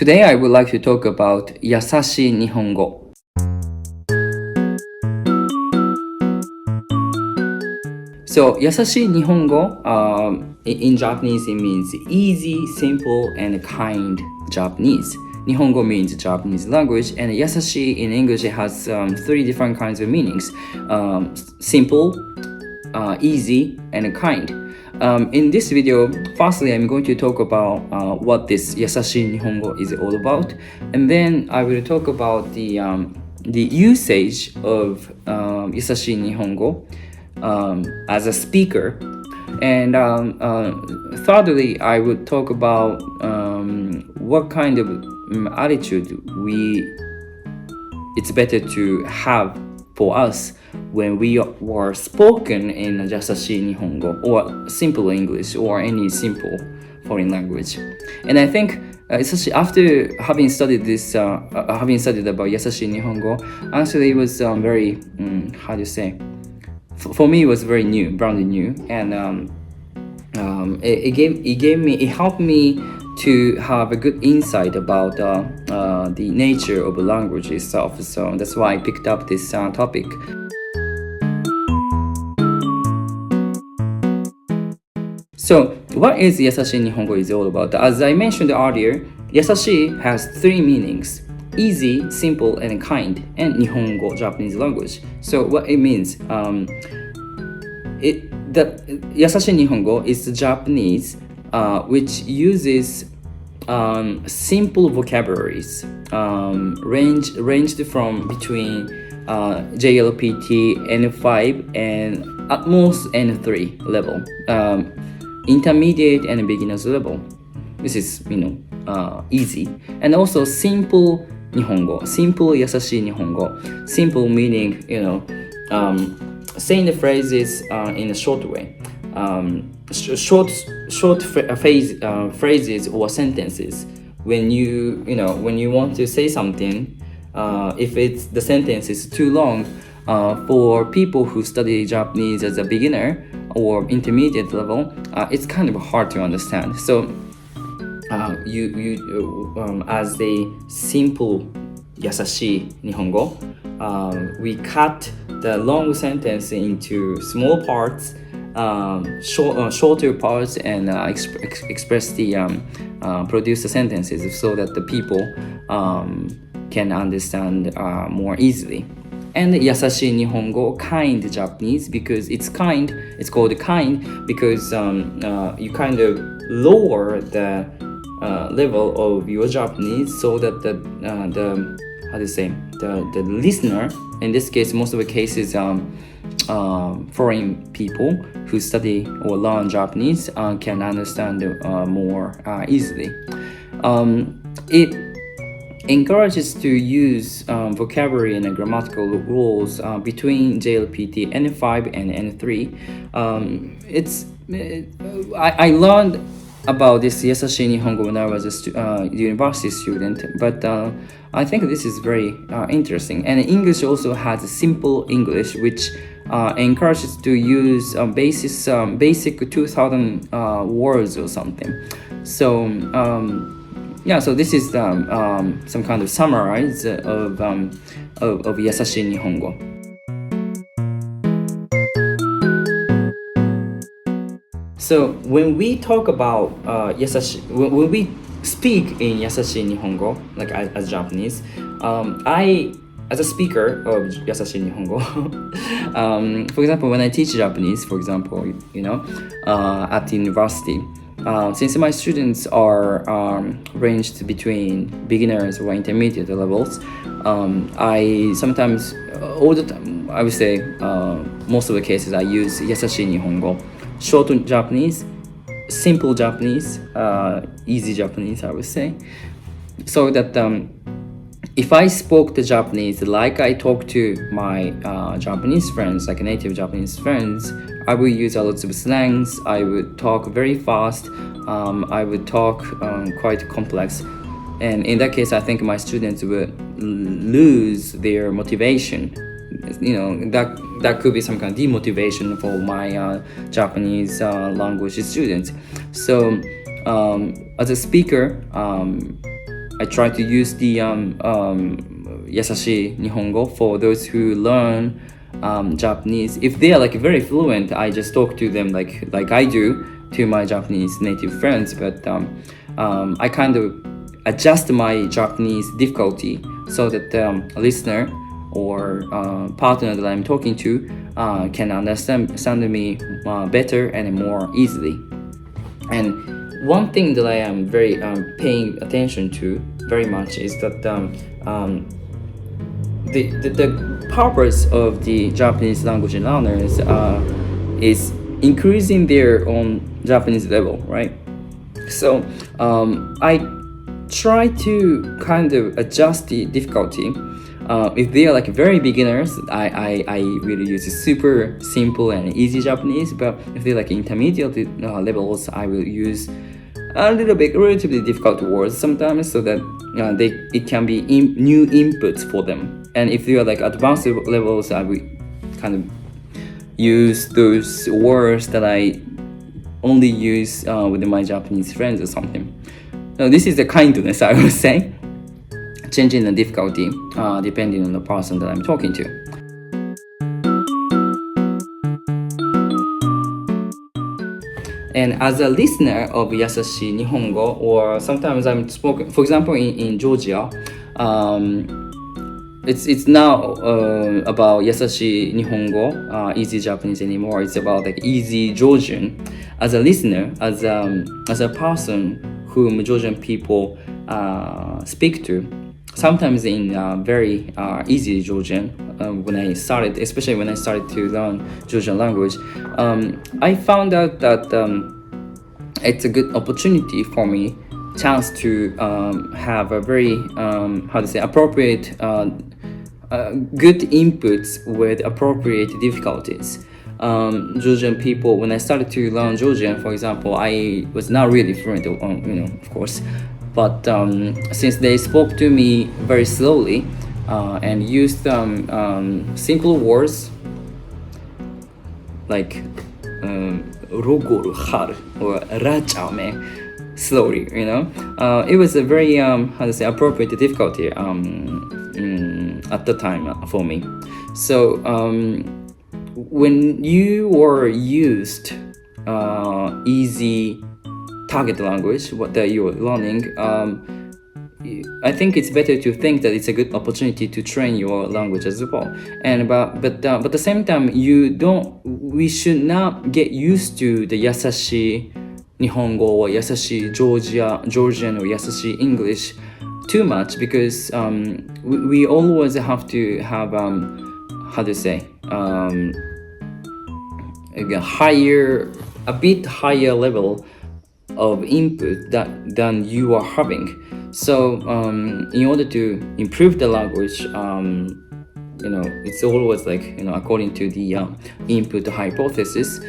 Today I would like to talk about Yasashii Nihongo. So, Yasashii Nihongo, in Japanese it means easy, simple, and kind Japanese. Nihongo means Japanese language, and Yasashii in English it has three different kinds of meanings. Simple, easy, and kind. In this video, firstly, I'm going to talk about what this Yasashii Nihongo is all about, and then I will talk about the usage of Yasashii Nihongo as a speaker, and thirdly, I would talk about what kind of attitude it's better to have for us when we were spoken in Yasashii Nihongo or simple English or any simple foreign language. And I think especially after having studied this, having studied about Yasashii Nihongo, actually it was very, how do you say? For me, it was very new, brand new, and it helped me to have a good insight about the nature of the language itself. So that's why I picked up this topic. So, what is Yasashii Nihongo is all about? As I mentioned earlier, Yasashii has three meanings: easy, simple, and kind, and Nihongo, Japanese language. So, what it means? Yasashii Nihongo is Japanese, which uses simple vocabularies, ranged from between JLPT N5 and at most N3 level. Intermediate and beginner's level. This is, easy. And also simple Nihongo, simple Yasashii Nihongo. Simple meaning, saying the phrases in a short way. Short phrases or sentences. When you want to say something, if the sentence is too long, for people who study Japanese as a beginner or intermediate level, it's kind of hard to understand. So you as a simple Yasashii Nihongo, we cut the long sentence into small parts, shorter parts, and express the produce the sentences so that the people can understand more easily. And Yasashii Nihongo, kind Japanese, because it's called kind because you kind of lower the level of your Japanese so that the listener, in this case, most of the cases, foreign people who study or learn Japanese can understand more easily. It encourages to use vocabulary and grammatical rules between JLPT N5 and N3. I learned about this Yasashii Nihongo when I was a university student, but I think this is very interesting. And English also has simple English, which encourages to use basic 2,000 words or something. So so this is some kind of summarize of Yasashii Nihongo. So when we talk about when we speak in Yasashii Nihongo, like as Japanese, as a speaker of Yasashii Nihongo, for example, when I teach Japanese, for example, at the university, since my students are ranged between beginners or intermediate levels, I sometimes, all the time, I would say, most of the cases I use Yasashii Nihongo, short Japanese, simple Japanese, easy Japanese, I would say, so that if I spoke the Japanese like I talk to my Japanese friends, like native Japanese friends, I would use a lot of slangs, I would talk very fast, I would talk quite complex. And in that case, I think my students would lose their motivation. That could be some kind of demotivation for my Japanese language students. So as a speaker, I try to use the Yasashii Nihongo for those who learn Japanese. If they are like very fluent, I just talk to them like I do to my Japanese native friends. But I kind of adjust my Japanese difficulty so that a listener or partner that I'm talking to can understand me better and more easily. And one thing that I am very paying attention to very much is that the purpose of the Japanese language learners is increasing their own Japanese level, right? So I try to kind of adjust the difficulty. If they are like very beginners, I really use super simple and easy Japanese. But if they're like intermediate levels, I will use a little bit relatively difficult words sometimes, so that it can be new inputs for them. And if they are like advanced levels, I will kind of use those words that I only use with my Japanese friends or something. So this is the kindness, I would say, changing the difficulty depending on the person that I'm talking to. And as a listener of Yasashii Nihongo, or sometimes I'm spoken, for example, in Georgia, it's now about Yasashii Nihongo, easy Japanese anymore. It's about like easy Georgian. As a listener, as a person whom Georgian people speak to, sometimes in very easy Georgian, especially when I started to learn Georgian language, I found out that it's a good opportunity for me, chance to have a very appropriate good inputs with appropriate difficulties. Georgian people, when I started to learn Georgian, for example, I was not really fluent, of course, but since they spoke to me very slowly and used simple words like rogol har or rachame slowly, it was a very appropriate difficulty at the time for me. So when you are used easy target language, what that you're learning, I think it's better to think that it's a good opportunity to train your language as well. And but at the same time, we should not get used to the Yasashii Nihongo or Yasashii Georgian or Yasashii English too much, because we always have to have a bit higher level of input than you are having. So in order to improve the language, it's always according to the input hypothesis,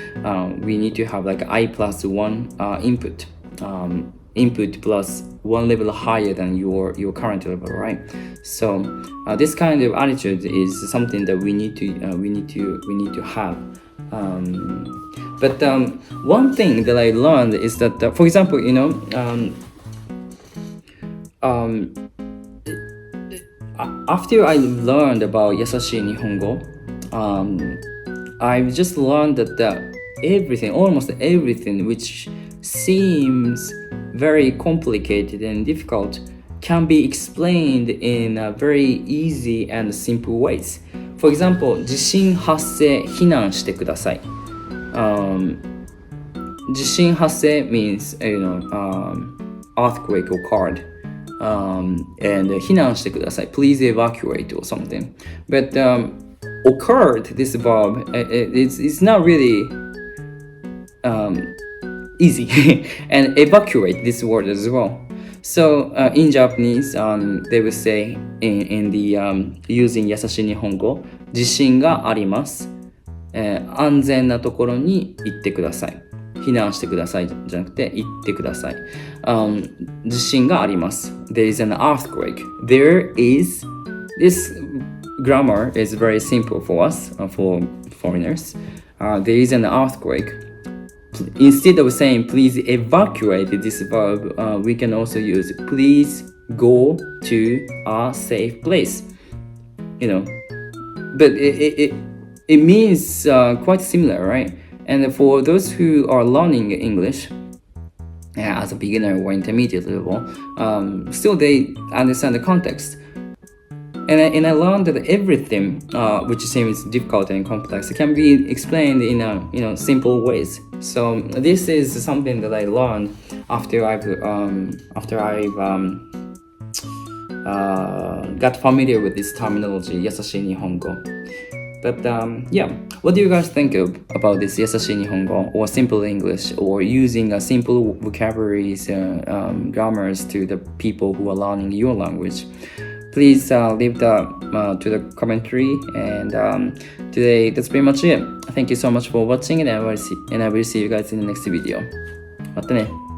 we need to have like I plus one input plus one level higher than your current level, right? So this kind of attitude is something that we need to have. But one thing that I learned is that, for example, after I learned about Yasashii Nihongo, I've just learned that almost everything which seems very complicated and difficult can be explained in very easy and simple ways. For example, 地震発生避難してください。地震発生 means earthquake occurred, and 避難してください please evacuate or something. But occurred, this verb, it's not really easy. And evacuate, this word as well. So in Japanese, they will say in the using Yasashii Nihongo, 地震があります。安全なところに行ってください。避難してくださいじゃなくて行ってください。地震があります。There is an earthquake. This grammar is very simple for us, for foreigners. There is an earthquake. Instead of saying please evacuate this verb, we can also use please go to a safe place. You know, but it means quite similar, right? And for those who are learning English as a beginner or intermediate level, still they understand the context. And I learned that everything, which seems difficult and complex, can be explained in simple ways. So this is something that I learned after I've got familiar with this terminology, Yasashii Nihongo. But yeah, what do you guys think about this Yasashii Nihongo or simple English or using simple vocabularies, grammars to the people who are learning your language? Please leave to the commentary. And today, that's pretty much it. Thank you so much for watching, and I will see you guys in the next video. またね。